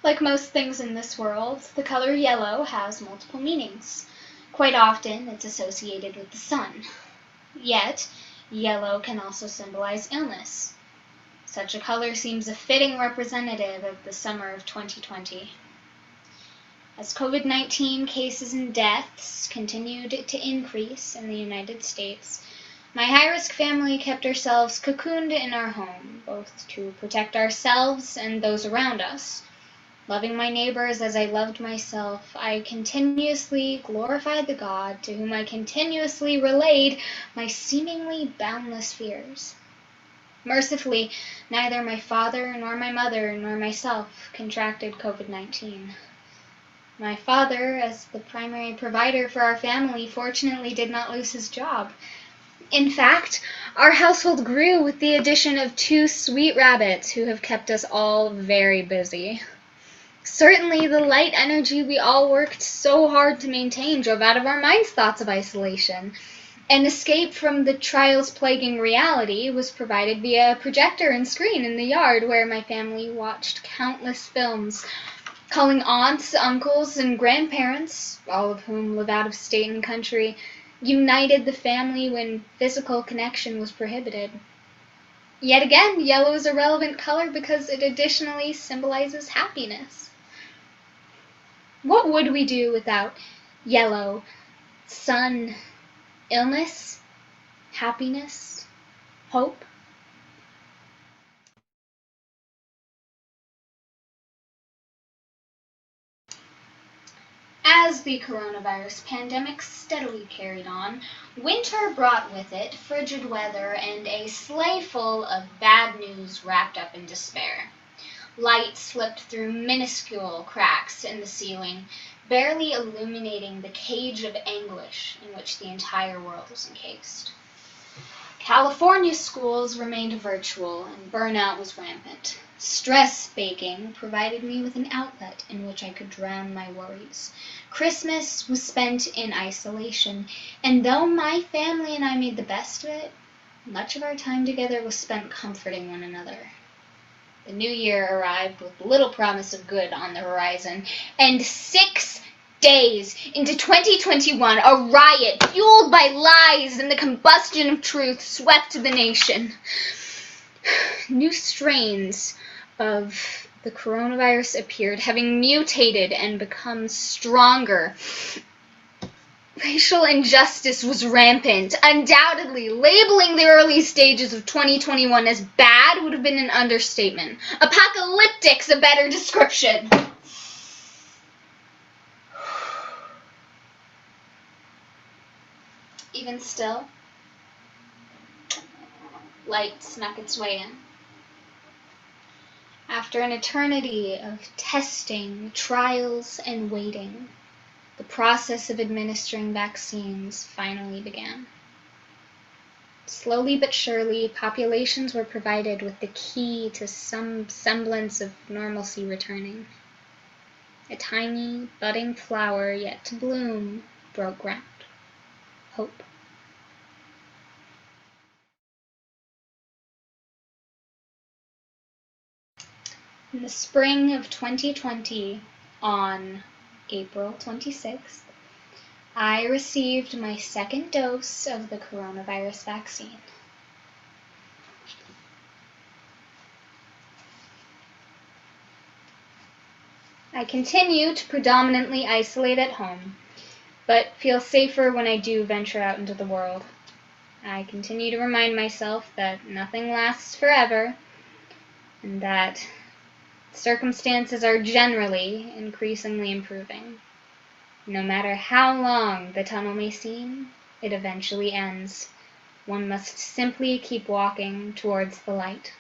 Like most things in this world, the color yellow has multiple meanings. Quite often, it's associated with the sun. Yet, yellow can also symbolize illness. Such a color seems a fitting representative of the summer of 2020. As COVID-19 cases and deaths continued to increase in the United States, my high-risk family kept ourselves cocooned in our home, both to protect ourselves and those around us. Loving my neighbors as I loved myself, I continuously glorified the God to whom I continuously relayed my seemingly boundless fears. Mercifully, neither my father nor my mother nor myself contracted COVID-19. My father, as the primary provider for our family, fortunately did not lose his job. In fact, our household grew with the addition of 2 sweet rabbits who have kept us all very busy. Certainly, the light energy we all worked so hard to maintain drove out of our minds thoughts of isolation. An escape from the trials plaguing reality was provided via a projector and screen in the yard where my family watched countless films, calling aunts, uncles, and grandparents, all of whom live out of state and country, united the family when physical connection was prohibited. Yet again, yellow is a relevant color because it additionally symbolizes happiness. What would we do without yellow, sun, illness, happiness, hope? As the coronavirus pandemic steadily carried on, winter brought with it frigid weather and a sleigh full of bad news wrapped up in despair. Light slipped through minuscule cracks in the ceiling, barely illuminating the cage of anguish in which the entire world was encased. California schools remained virtual and burnout was rampant. Stress baking provided me with an outlet in which I could drown my worries. Christmas was spent in isolation, and though my family and I made the best of it, much of our time together was spent comforting one another. The new year arrived with little promise of good on the horizon, and 6 days into 2021, a riot fueled by lies and the combustion of truth swept the nation. New strains of the coronavirus appeared, having mutated and become stronger. Racial injustice was rampant. Undoubtedly, labeling the early stages of 2021 as bad would have been an understatement. Apocalyptic's a better description. Even still, light snuck its way in. After an eternity of testing, trials, and waiting, the process of administering vaccines finally began. Slowly but surely, populations were provided with the key to some semblance of normalcy returning. A tiny, budding flower yet to bloom broke ground. Hope. In the spring of 2020, on April 26th, I received my second dose of the coronavirus vaccine. I continue to predominantly isolate at home, but feel safer when I do venture out into the world. I continue to remind myself that nothing lasts forever, and that circumstances are generally increasingly improving. No matter how long the tunnel may seem, it eventually ends. One must simply keep walking towards the light.